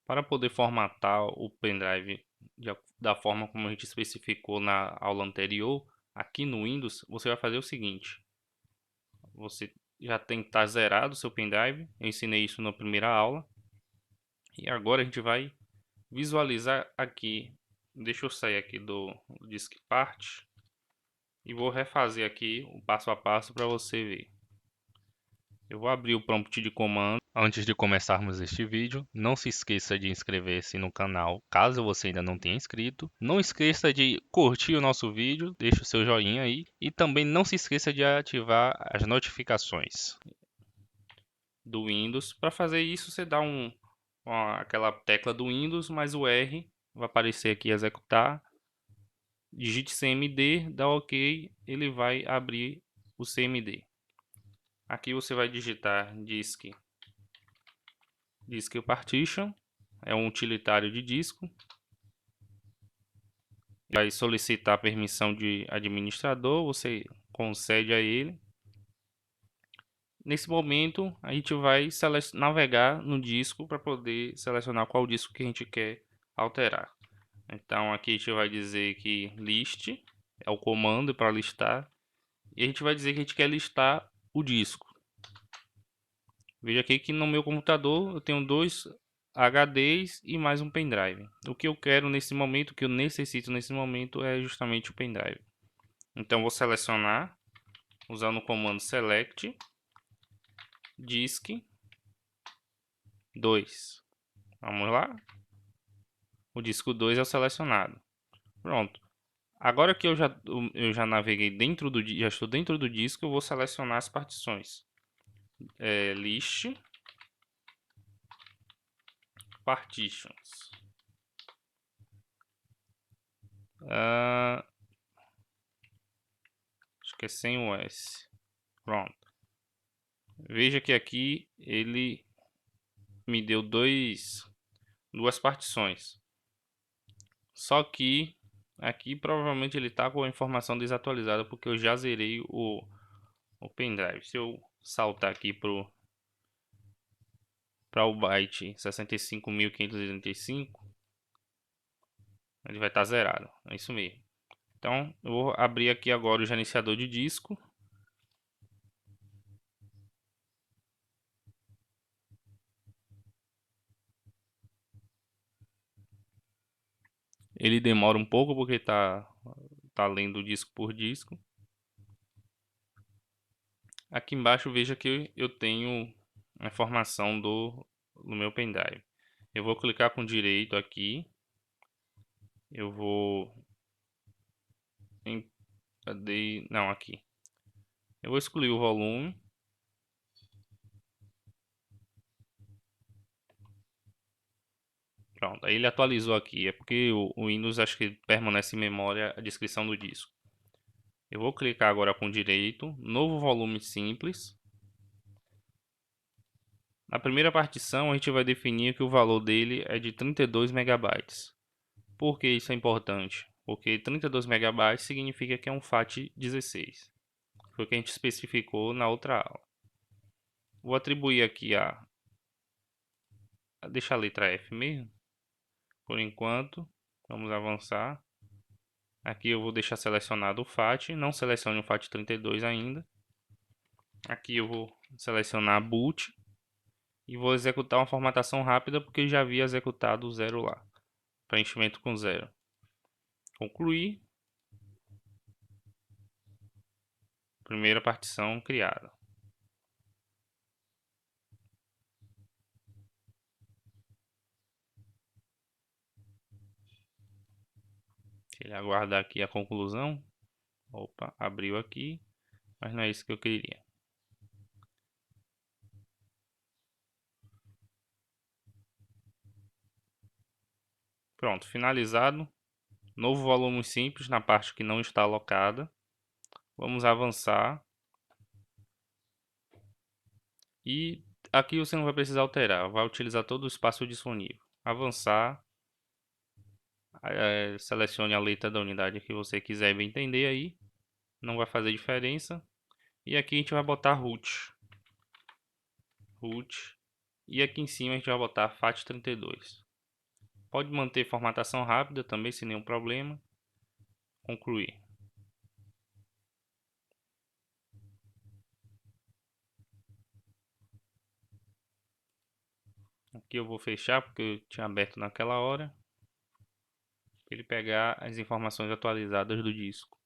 Para poder formatar o pendrive da forma como a gente especificou na aula anterior, aqui no Windows, você vai fazer o seguinte. Você já tem que estar zerado o seu pendrive. Eu ensinei isso na primeira aula. E agora a gente vai visualizar aqui. Deixa eu sair aqui do Disk Part e vou refazer aqui o passo a passo para você ver. Eu vou abrir o prompt de comando. Antes de começarmos este vídeo, não se esqueça de inscrever-se no canal, caso você ainda não tenha inscrito. Não esqueça de curtir o nosso vídeo, deixe o seu joinha aí. E também não se esqueça de ativar as notificações do Windows. Para fazer isso, você dá aquela tecla do Windows, mais o R, vai aparecer aqui executar. Digite CMD, dá OK, ele vai abrir o CMD. Aqui você vai digitar disk partition, é um utilitário de disco. Vai solicitar permissão de administrador, você concede a ele. Nesse momento, a gente vai navegar no disco para poder selecionar qual disco que a gente quer alterar. Então aqui a gente vai dizer que list é o comando para listar. E a gente vai dizer que a gente quer listar o disco. Veja aqui que no meu computador eu tenho 2 HDs e mais um pendrive. O que eu quero nesse momento, o que eu necessito nesse momento é justamente o pendrive. Então vou selecionar usando o comando select disk 2. Vamos lá. O disco 2 é o selecionado. Pronto. Agora que eu já naveguei dentro já estou dentro do disco, eu vou selecionar as partições. List partitions. Acho que é sem o S. Pronto. Veja que aqui ele me deu duas partições. Só que aqui provavelmente ele está com a informação desatualizada porque eu já zerei o pendrive. Se eu saltar aqui para o byte 65.585, ele vai estar zerado. É isso mesmo. Então eu vou abrir aqui agora o gerenciador de disco. Ele demora um pouco porque tá lendo disco por disco. Aqui embaixo veja que eu tenho a informação do meu pendrive. Eu vou clicar com direito aqui. Eu vou cadê? Não, aqui. Eu vou excluir o volume. Pronto, aí ele atualizou aqui. É porque o Windows acho que permanece em memória a descrição do disco. Eu vou clicar agora com direito, novo volume simples. Na primeira partição a gente vai definir que o valor dele é de 32 megabytes. Por que isso é importante? Porque 32 megabytes significa que é um FAT16. Foi o que a gente especificou na outra aula. Vou atribuir aqui deixa a letra F mesmo. Por enquanto, vamos avançar. Aqui eu vou deixar selecionado o FAT, não selecione o FAT32 ainda. Aqui eu vou selecionar boot e vou executar uma formatação rápida porque já havia executado o 0 lá. Preenchimento com 0. Concluir. Primeira partição criada. Ele aguardar aqui a conclusão. Opa, abriu aqui, mas não é isso que eu queria. Pronto, finalizado. Novo volume simples na parte que não está alocada. Vamos avançar. E aqui você não vai precisar alterar, vai utilizar todo o espaço disponível. Avançar. Selecione a letra da unidade que você quiser entender aí. Não vai fazer diferença. E aqui a gente vai botar root. Root. E aqui em cima a gente vai botar FAT32. Pode manter formatação rápida também, sem nenhum problema. Concluir. Aqui eu vou fechar porque eu tinha aberto naquela hora. Para ele pegar as informações atualizadas do disco.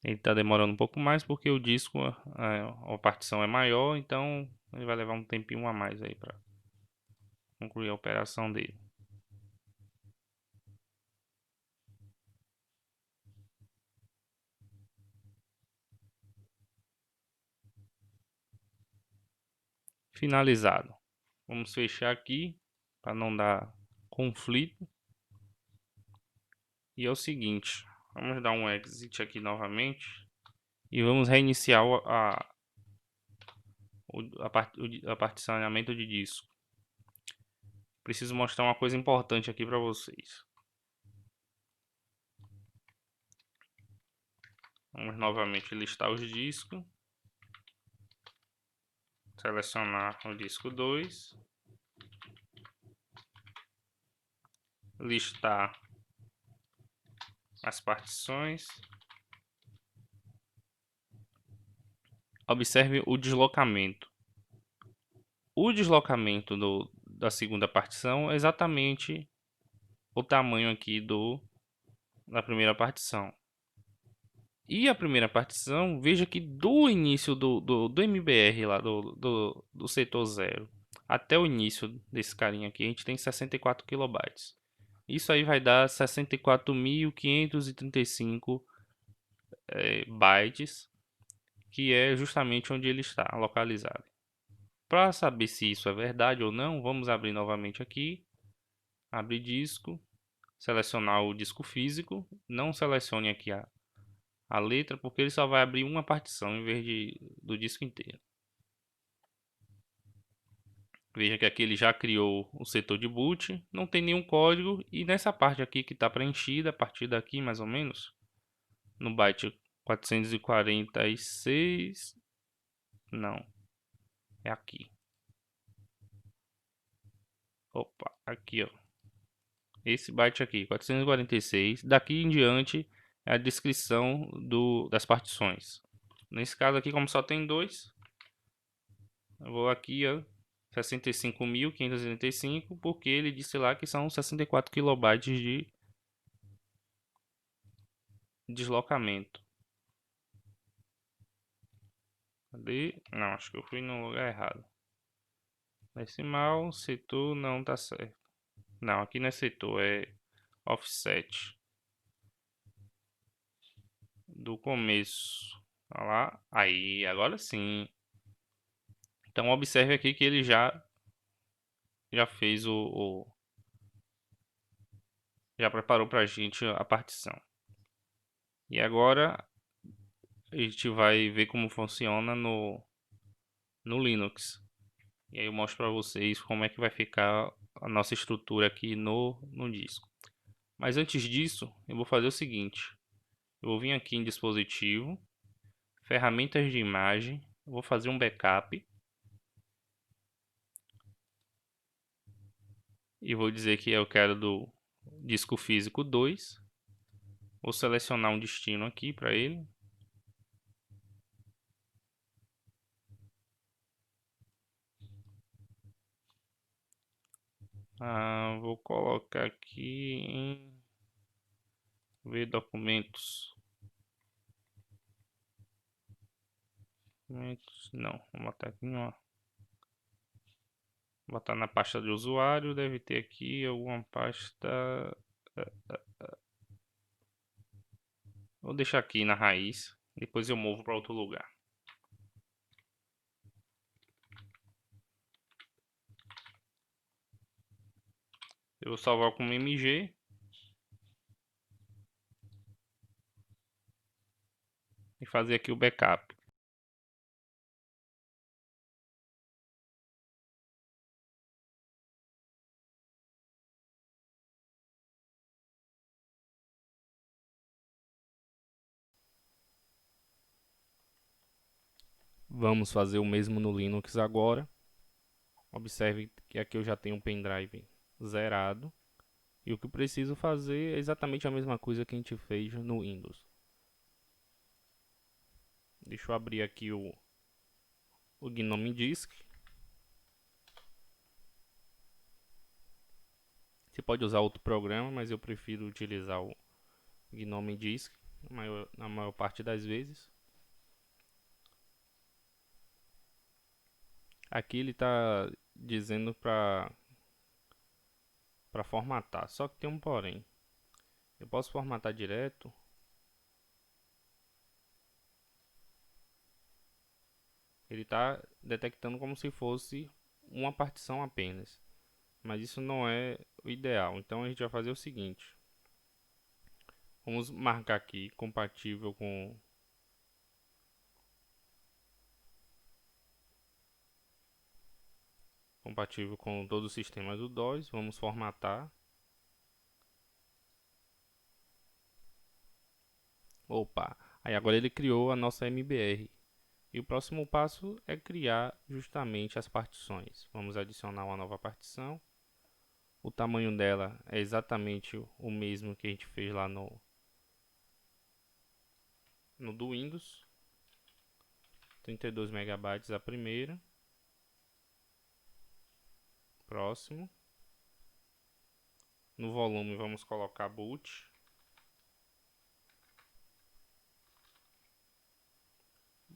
Ele está demorando um pouco mais porque o disco, a partição é maior, então ele vai levar um tempinho a mais aí para concluir a operação dele. Finalizado. Vamos fechar aqui para não dar conflito. E é o seguinte, vamos dar um exit aqui novamente e vamos reiniciar a particionamento de disco. Preciso mostrar uma coisa importante aqui para vocês. Vamos novamente listar os discos. Selecionar o disco 2. Listar as partições. Observe o deslocamento. O deslocamento da segunda partição é exatamente o tamanho aqui da primeira partição. E a primeira partição, veja que do início do MBR lá, do setor 0 até o início desse carinha aqui, a gente tem 64 kilobytes. Isso aí vai dar 64.535 bytes, que é justamente onde ele está localizado. Para saber se isso é verdade ou não, vamos abrir novamente aqui, abrir disco, selecionar o disco físico, não selecione aqui a letra, porque ele só vai abrir uma partição em vez do disco inteiro. Veja que aqui ele já criou o setor de boot, não tem nenhum código, e nessa parte aqui que está preenchida, a partir daqui mais ou menos, no byte 446, não, é aqui. Opa, aqui ó, esse byte aqui, 446, daqui em diante é a descrição das partições. Nesse caso aqui, como só tem dois, eu vou aqui ó, 65.585, porque ele disse lá que são 64 kilobytes de deslocamento. Cadê? Não, acho que eu fui no lugar errado. Decimal, setor não tá certo. Não, aqui não é setor, é offset. Do começo. Olha lá. Aí, agora sim. Então observe aqui que ele já fez já preparou pra gente a partição. E agora a gente vai ver como funciona no Linux. E aí eu mostro para vocês como é que vai ficar a nossa estrutura aqui no disco. Mas antes disso, eu vou fazer o seguinte. Eu vou vir aqui em dispositivo, ferramentas de imagem, eu vou fazer um backup. E vou dizer que eu quero do disco físico 2. Vou selecionar um destino aqui para ele. Vou colocar aqui em ver documentos. Não, vou botar aqui vou botar na pasta de usuário. Deve ter aqui alguma pasta. Vou deixar aqui na raiz. Depois eu movo para outro lugar. Eu vou salvar como MG. E fazer aqui o backup. Vamos fazer o mesmo no Linux agora. Observe que aqui eu já tenho um pendrive zerado. E o que preciso fazer é exatamente a mesma coisa que a gente fez no Windows. Deixa eu abrir aqui o Gnome Disk. Você pode usar outro programa, mas eu prefiro utilizar o Gnome Disk na maior parte das vezes. Aqui ele está dizendo para formatar, só que tem um porém. Eu posso formatar direto. Ele está detectando como se fosse uma partição apenas, mas isso não é o ideal. Então a gente vai fazer o seguinte: vamos marcar aqui compatível com todos os sistemas do DOS. Vamos formatar. Opa! Aí agora ele criou a nossa MBR. E o próximo passo é criar justamente as partições. Vamos adicionar uma nova partição. O tamanho dela é exatamente o mesmo que a gente fez lá no do Windows. 32 megabytes a primeira. Próximo. No volume vamos colocar boot.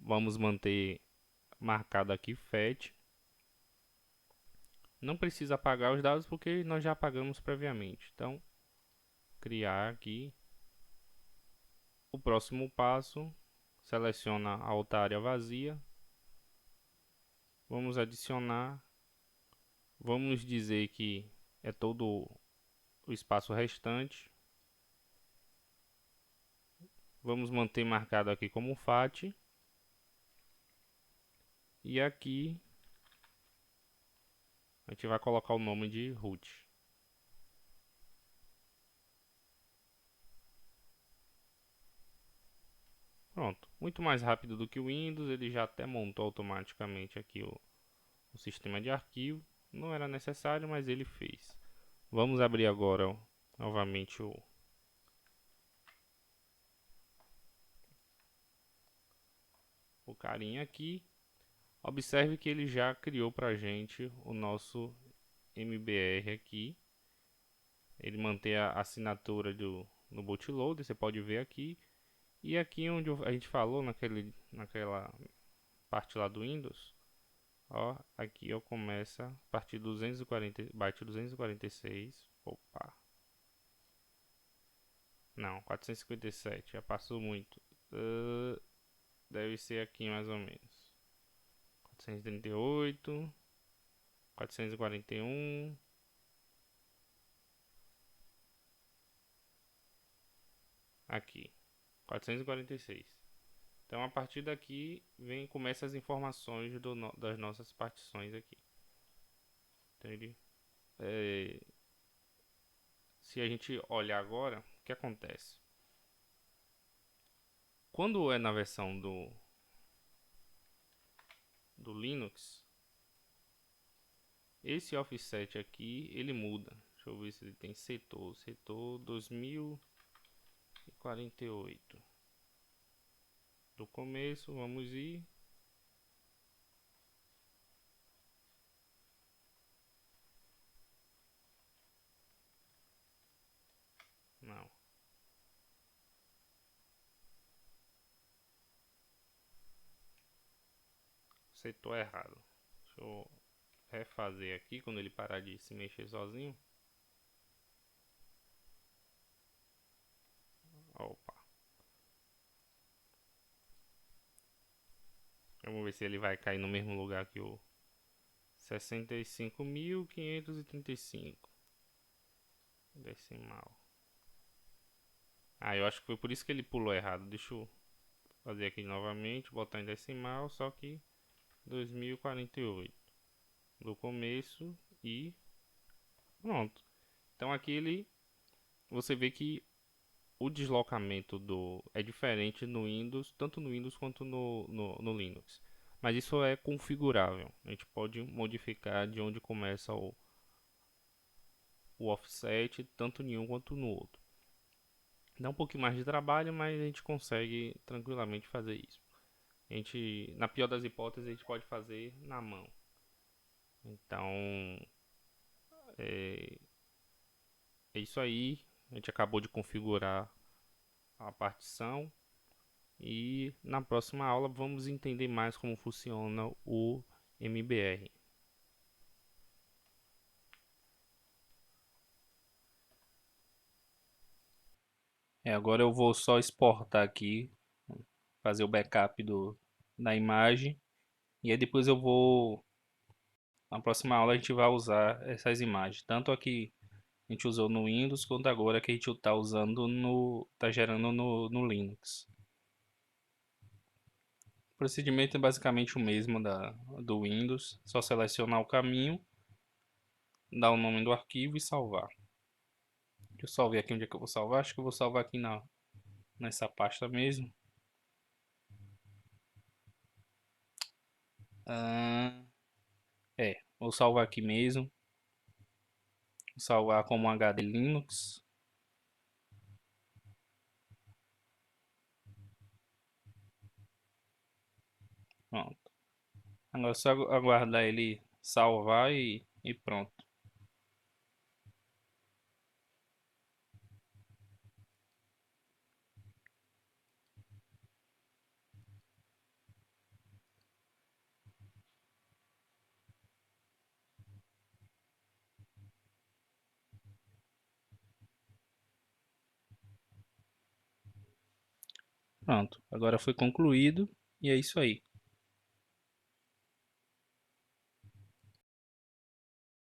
Vamos manter marcado aqui FAT. Não precisa apagar os dados porque nós já apagamos previamente. Então, criar aqui. O próximo passo, seleciona a outra área vazia. Vamos adicionar. Vamos dizer que é todo o espaço restante. Vamos manter marcado aqui como FAT. E aqui a gente vai colocar o nome de root. Pronto, muito mais rápido do que o Windows, ele já até montou automaticamente aqui o sistema de arquivo. Não era necessário, mas ele fez. Vamos abrir agora novamente o carinha aqui. Observe que ele já criou para a gente o nosso MBR aqui. Ele mantém a assinatura no bootloader, você pode ver aqui. E aqui onde a gente falou, naquela parte lá do Windows, ó, aqui eu começo a partir 240, byte 246. Opa, não, 457, já passou muito. Deve ser aqui mais ou menos. 438, 441. Aqui, 446. Então a partir daqui começa as informações das nossas partições aqui. Então se a gente olhar agora, o que acontece? Quando é na versão do Linux, esse offset aqui ele muda. Deixa eu ver se ele tem setor 2048. Do começo, vamos ir. Não, setor errado. Deixa eu refazer aqui quando ele parar de se mexer sozinho. Opa. Vamos ver se ele vai cair no mesmo lugar que o 65.535 decimal. Eu acho que foi por isso que ele pulou errado. Deixa eu fazer aqui novamente, botar em decimal, só que 2048 do começo e pronto. Então aqui você vê que o deslocamento é diferente no Windows, tanto no Windows quanto no Linux. Mas isso é configurável. A gente pode modificar de onde começa o offset, tanto em um quanto no outro. Dá um pouquinho mais de trabalho, mas a gente consegue tranquilamente fazer isso. A gente, na pior das hipóteses, a gente pode fazer na mão. Então, é, é isso aí. A gente acabou de configurar a partição e na próxima aula vamos entender mais como funciona o MBR. Agora eu vou só exportar aqui, fazer o backup da imagem. E aí depois eu vou. Na próxima aula a gente vai usar essas imagens. Tanto aqui a gente usou no Windows, quanto agora que a gente está usando tá gerando no Linux. O procedimento é basicamente o mesmo do Windows, só selecionar o caminho, dar o nome do arquivo e salvar. Deixa eu só ver aqui onde é que eu vou salvar. Acho que eu vou salvar aqui nessa pasta mesmo. Ah, vou salvar aqui mesmo. Vou salvar como HD Linux. Pronto. Agora é só aguardar ele salvar e pronto. Pronto. Agora foi concluído e é isso aí.